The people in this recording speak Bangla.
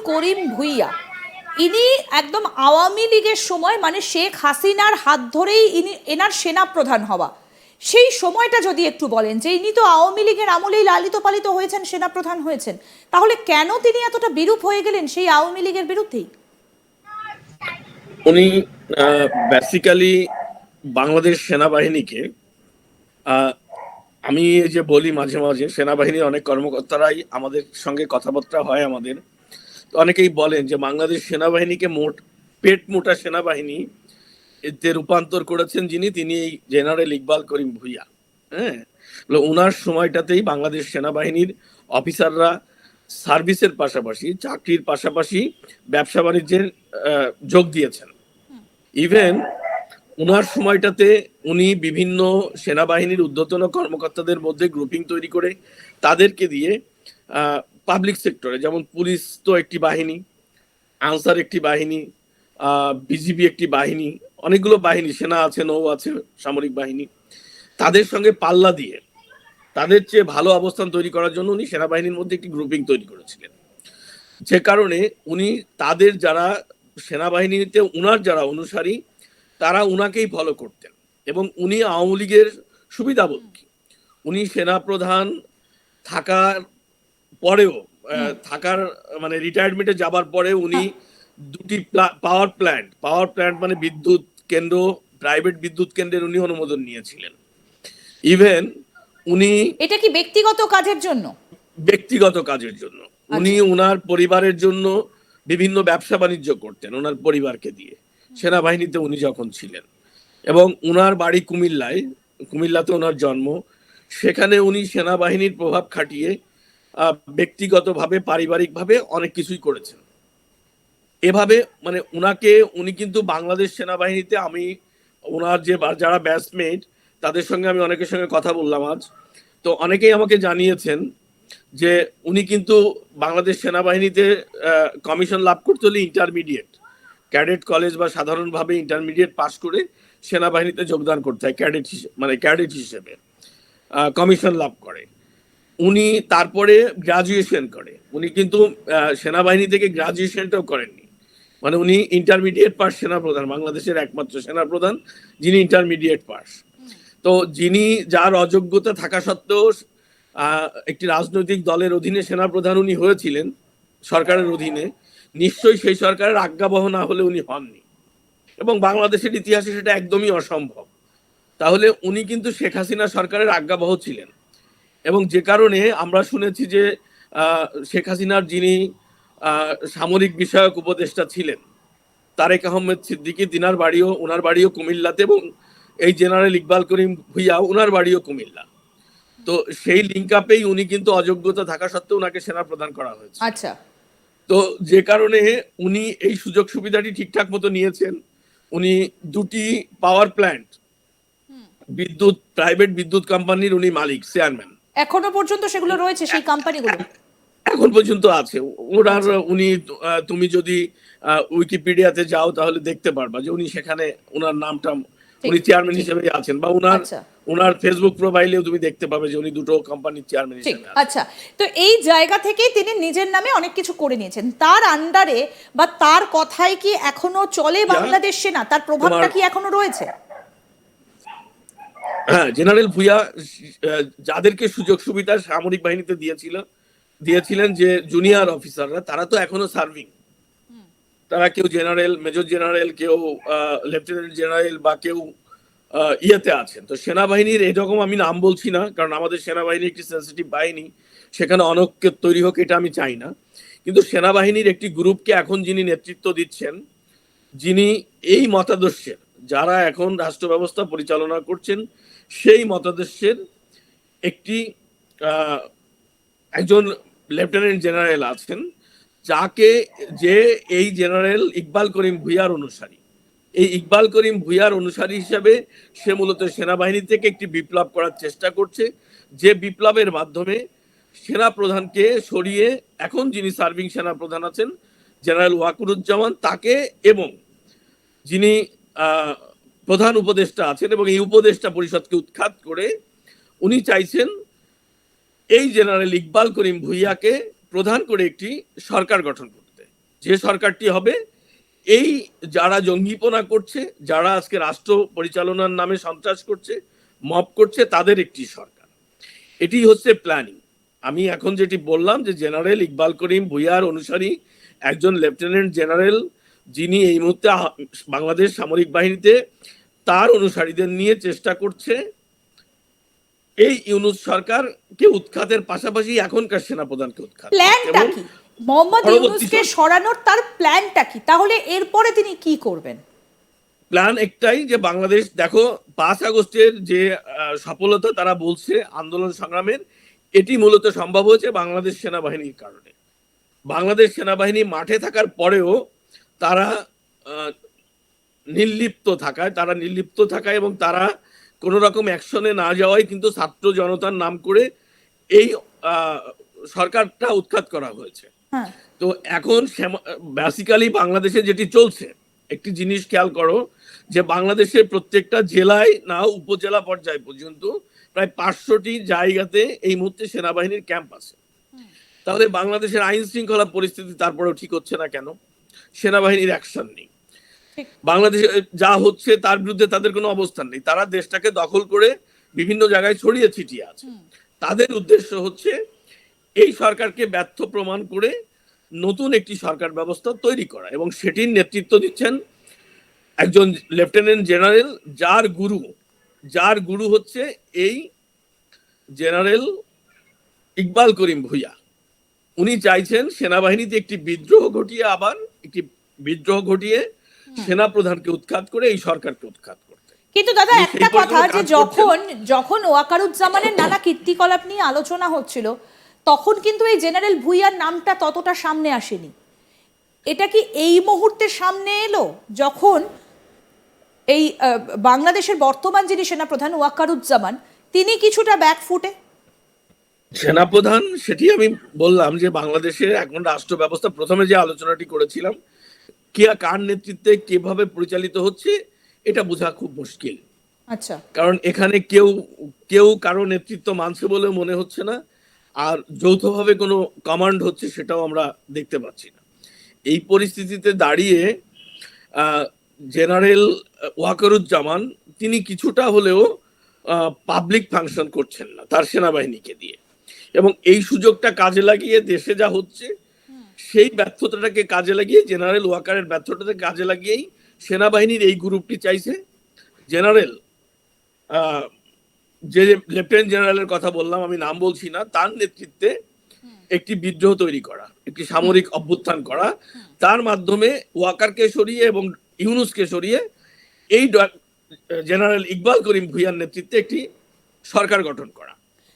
করিম ভুইয়া ইনি একদম আওয়ামী লীগের সময় মানে শেখ হাসিনার হাত ধরেই এনার সেনা প্রধান হওয়া, সেই সময়টা যদি একটু বলেন যে ইনি তো আওয়ামী লীগের আমলেই লালিত পালিত হয়েছেন, সেনা প্রধান হয়েছেন, তাহলে কেন তিনি এতটা বিরূপ হয়ে গেলেন সেই আওয়ামী লীগের বিরুদ্ধেই? উনি বেসিক্যালি বাংলাদেশ সেনাবাহিনীকে আমি যে বলি মাঝে মাঝে সেনাবাহিনীর অনেক কর্মকর্তারাই আমাদের সঙ্গে কথাবার্তা হয় আমাদের, তো অনেকেই বলেন যে বাংলাদেশ সেনাবাহিনীকে পেট মোটা সেনাবাহিনী এতে রূপান্তর করেছেন যিনি, তিনি এই জেনারেল ইকবাল করিম ভুইয়া। হ্যাঁ, ওনার সময়টাতেই বাংলাদেশ সেনাবাহিনীর অফিসাররা সার্ভিসের পাশাপাশি চাকরির পাশাপাশি ব্যবসা বাণিজ্যের যোগ দিয়েছেন। ইভেন ওনার সময়টাতে উনি বিভিন্ন সেনাবাহিনীর ঊর্ধ্বতন কর্মকর্তাদের মধ্যে গ্রুপিং তৈরি করে তাদেরকে দিয়ে পাবলিক সেক্টরে, যেমন পুলিশ তো একটি বাহিনী, আনসার একটি বাহিনী, বিজিবি একটি বাহিনী, অনেকগুলো বাহিনী, সেনা আছে, নৌ আছে, সামরিক বাহিনী, তাদের সঙ্গে পাল্লা দিয়ে তাদের চেয়ে ভালো অবস্থান তৈরি করার জন্য উনি সেনাবাহিনীর মধ্যে একটি গ্রুপিং তৈরি করেছিলেন। যে কারণে উনি তাদের যারা সেনাবাহিনীতে উনার যারা অনুসারী তারা উনাকেই ফলো করতেন, এবং উনি আওয়ামী লীগের সুবিধাভোগী। উনি সেনাপ্রধান থাকার পরেও থাকার মানে রিটায়ারমেন্টে যাবার পরে উনি দুটি পাওয়ার প্ল্যান্ট মানে বিদ্যুৎ কেন্দ্র, প্রাইভেট বিদ্যুৎ কেন্দ্রের উনি অনুমোদন নিয়েছিলেন। ইভেন উনি এটা কি ব্যক্তিগত কাজের জন্য? ব্যক্তিগত কাজের জন্য উনি উনার পরিবারের জন্য বিভিন্ন ব্যবসা বাণিজ্য করতেন ওনার পরিবারকে দিয়ে, সেনাবাহিনীতে উনি যখন ছিলেন। এবং উনার বাড়ি কুমিল্লাতে ওনার জন্ম, সেখানে উনি সেনাবাহিনীর প্রভাব খাটিয়ে ব্যক্তিগতভাবে পারিবারিকভাবে অনেক কিছুই করেছেন। এভাবে মানে উনি কিন্তু বাংলাদেশ সেনাবাহিনীতে, আমি ওনার যে যারা ব্যাচমেট তাদের সঙ্গে আমি অনেকের সঙ্গে কথা বললাম আজ, তো অনেকেই আমাকে জানিয়েছেন যে উনি কিন্তু বাংলাদেশ সেনাবাহিনীতে কমিশন লাভ করতে হলে ইন্টারমিডিয়েট ক্যাডেট কলেজ বা সাধারণভাবে ইন্টারমিডিয়েট পাশ করে সেনাবাহিনীতে যোগদান করতে হয় ক্যাডেট হিসেবে কমিশন লাভ করে। উনি তারপরে গ্রাজুয়েশন করে, উনি কিন্তু সেনাবাহিনী থেকে গ্রাজুয়েশনটাও করেননি, মানে উনি ইন্টারমিডিয়েট পাস সেনাপ্রধান, বাংলাদেশের একমাত্র সেনাপ্রধান যিনি ইন্টারমিডিয়েট পাস। তো যিনি, যার অযোগ্যতা থাকা সত্ত্বেও একটি রাজনৈতিক দলের অধীনে সেনাপ্রধান উনি হয়েছিলেন, সরকারের অধীনে, নিশ্চয়ই সেই সরকারের আজ্ঞাবহ না হলে উনি হননি, এবং বাংলাদেশের ইতিহাসে সেটা একদমই অসম্ভব। তাহলে উনি কিন্তু শেখ হাসিনা সরকারের আজ্ঞাবহ ছিলেন, এবং যে কারণে আমরা শুনেছি যে শেখ হাসিনার যিনি সামরিক বিষয়ক উপদেষ্টা ছিলেন তারেক আহমেদ সিদ্দিকী, ওনার বাড়িও কুমিল্লাতে, এবং এই জেনারেল ইকবাল করিম ভুইয়া ওনার বাড়িও কুমিল্লা। তো সেই লিঙ্ক আপেই উনি কিন্তু অযোগ্যতা থাকা সত্ত্বেও ওনাকে সেনা প্রদান করা হয়েছে। আচ্ছা, তো যে কারণে উনি এই সুযোগ সুবিধাটি ঠিকঠাক মতো নিয়েছেন। উনি দুটি পাওয়ার প্ল্যান্ট প্রাইভেট বিদ্যুৎ কোম্পানির উনি মালিক, চেয়ারম্যান। এখনো পর্যন্ত সেগুলো রয়েছে সেই কোম্পানিগুলো? এখন পর্যন্ত আছে ওনার। উনি তুমি যদি উইকিপিডিয়াতে যাও তাহলে দেখতে পারবা যে উনি সেখানে ওনার নামটা, উনি চেয়ারম্যান হিসেবে আছেন, বা ওনার ফেসবুক প্রোফাইলেও তুমি দেখতে পাবে যে উনি দুটো কোম্পানির চেয়ারম্যান হিসেবে আছেন। আচ্ছা, তো এই জায়গা থেকেই তিনি নিজের নামে অনেক কিছু করে নিয়েছেন। তার আন্ডারে বা তার কথাই কি এখনো চলে বাংলাদেশ সেনা? তার প্রভাবটা কি এখনো রয়েছে? হ্যাঁ, জেনারেল ভুইয়া যাদেরকে সুযোগ সুবিধা সামরিক বাহিনীতে দিয়েছিলেন যে জুনিয়র অফিসাররা, তারা তো এখনো সার্ভিং। তারা কেউ জেনারেল, মেজর জেনারেল, কেউ লেফটেন্যান্ট জেনারেল, বা কেউ ইয়েতে আছেন। তো সেনাবাহিনীর এরকম আমি নাম বলছি না, কারণ আমাদের সেনাবাহিনী একটি সেন্সিটিভ বাহিনী, সেখানে অনৈক্য তৈরি হোক এটা আমি চাই না। কিন্তু সেনাবাহিনীর একটি গ্রুপকে এখন যিনি নেতৃত্ব দিচ্ছেন, যিনি এই মতাদর্শের, যারা এখন রাষ্ট্র ব্যবস্থা পরিচালনা করছেন সেই মতাদর্শের একজন লেফটেন্যান্ট জেনারেল আছেন, যে এই জেনারেল ইকবাল করিম ভুইয়ার অনুসারী। এই ইকবাল করিম ভুইয়ার অনুসারী হিসাবে সে মূলত সেনাবাহিনী থেকে একটি বিপ্লব করার চেষ্টা করছে, যে বিপ্লবের মাধ্যমে সেনা প্রধানকে সরিয়ে এখন যিনি সার্ভিং সেনা প্রধান আছেন জেনারেল ওয়াকুরুজ্জামান, তাকে, এবং যিনি প্রধান উপদেষ্টা আছেন এবং এই উপদেষ্টা পরিষদকে উৎখাত করে উনি চাইছেন এই জেনারেল ইকবাল করিম ভুইয়াকে প্রধান করে একটি সরকার গঠন করতে। যে সরকারটি হবে, এই যারা জঙ্গিপনা করছে, যারা আজকে রাষ্ট্র পরিচালনার নামে সন্ত্রাস করছে, মব করছে, তাদের একটি সরকার। এটি হচ্ছে প্ল্যানিং। আমি এখন যেটি বললাম যে জেনারেল ইকবাল করিম ভূঁইয়ার অনুসারী একজন লেফটেন্যান্ট জেনারেল, যিনি এই মুহূর্তে বাংলাদেশ সামরিক বাহিনীতে তার অনুসারীদের নিয়ে চেষ্টা করছে এই ইউনূস সরকারকে উৎখাতের পাশাপাশি এখনকার সেনাপ্রধানকে উৎখাত। প্ল্যানটা এবং কি মোহাম্মদ পরবর্তী ইউনূসকে সরানোর তার প্ল্যানটা কি, তাহলে এরপরে তিনি কি করবেন? প্ল্যান একটাই, যে বাংলাদেশ দেখো 5 আগস্টের যে সফলতা তারা বলছে আন্দোলন সংগ্রামের, এটি মূলত সম্ভব হয়েছে বাংলাদেশ সেনাবাহিনীর কারণে। বাংলাদেশ সেনাবাহিনী মাঠে থাকার পরেও তারা নির্লিপ্ত থাকায় এবং তারা কোনো রকম অ্যাকশনে না যাওয়ায় কিন্তু ছাত্র জনতার নাম করে এই সরকারটা উৎখাত করা হয়েছে। হ্যাঁ, তো এখন বেসিক্যালি বাংলাদেশে যেটি চলছে, একটি জিনিস খেয়াল করো, যে বাংলাদেশের প্রত্যেকটা জেলায় না উপজেলা পর্যায় পর্যন্ত প্রায় 500টি জায়গাতে এই মুহূর্তে সেনাবাহিনীর ক্যাম্প আছে। তাহলে বাংলাদেশের আইন শৃঙ্খলা পরিস্থিতি তারপরেও ঠিক হচ্ছে না কেন? সেনাবাহিনীর অ্যাকশন নেই। ঠিক। বাংলাদেশে যা হচ্ছে তার বিরুদ্ধে তাদের কোনো অবস্থান নেই। তারা দেশটাকে দখল করে বিভিন্ন জায়গায় ছড়িয়ে ছিটিয়ে আছে। তাদের উদ্দেশ্য হচ্ছে এই সরকারকে ব্যর্থ প্রমাণ করে নতুন একটি সরকার ব্যবস্থা তৈরি করা, এবং সেটির নেতৃত্ব দিচ্ছেন একজন লেফটেন্যান্ট জেনারেল, যার গুরু হচ্ছে এই জেনারেল ইকবাল করিম ভূঁইয়া। উনি চাইছেন সেনাবাহিনীতে একটি বিদ্রোহ ঘটিয়ে সেনাপ্রধানকে উৎখাত করে এই সরকারকে উৎখাত করতে। কিন্তু দাদা উনি একটা সেই কথা, পর্যন্ত যে কাজ যখন যখন ওয়াকারুজ্জামানের নানা কীর্তিকলাপ নিয়ে আলোচনা হচ্ছিল, তখন কিন্তু এই জেনারেল ভুইয়ার নামটা ততটা সামনে আসেনি। এটা কি এই মুহূর্তে সামনে এলো যখন এই বাংলাদেশের বর্তমান যিনি সেনাপ্রধান ওয়াকারুজ্জামান, তিনি কিছুটা ব্যাকফুটে? সেনাপ্রধান, সেটি আমি বললাম যে বাংলাদেশের এখন রাষ্ট্র ব্যবস্থা, প্রথমে যে আলোচনাটি করেছিলাম, কার নেতৃত্বে কিভাবে পরিচালিত হচ্ছে এটা বোঝা খুব মুশকিল। আচ্ছা, কারণ এখানে কেউ কারো নেতৃত্ব মানছে বলে মনে হচ্ছে না, আর যৌথভাবে কোনো কমান্ড হচ্ছে সেটাও আমরা দেখতে পাচ্ছি না। এই পরিস্থিতিতে দাঁড়িয়ে জেনারেল ওয়াকারুজ্জামান তিনি কিছুটা হলেও পাবলিক ফাংশন করছেন না তার সেনাবাহিনীকে দিয়ে, এবং এই সুযোগটা কাজে লাগিয়ে দেশে যা হচ্ছে সেই ব্যর্থতাটাকে কাজে লাগিয়ে, জেনারেল ওয়াকারের ব্যর্থতাকে কাজে লাগিয়েই সেনাবাহিনীর এই গ্রুপটি চাইছে জেনারেল যে লেফটেন্যান্ট জেনারেলের কথা বললাম, আমি নাম বলছি না, তার নেতৃত্বে একটি বিদ্রোহ তৈরি করা, একটি সামরিক অভ্যুত্থান করা, তার মাধ্যমে ওয়াকারকে সরিয়ে এবং ইউনূসকে সরিয়ে এই জেনারেল ইকবাল করিম ভূঁইয়ার নেতৃত্বে একটি সরকার গঠন করা।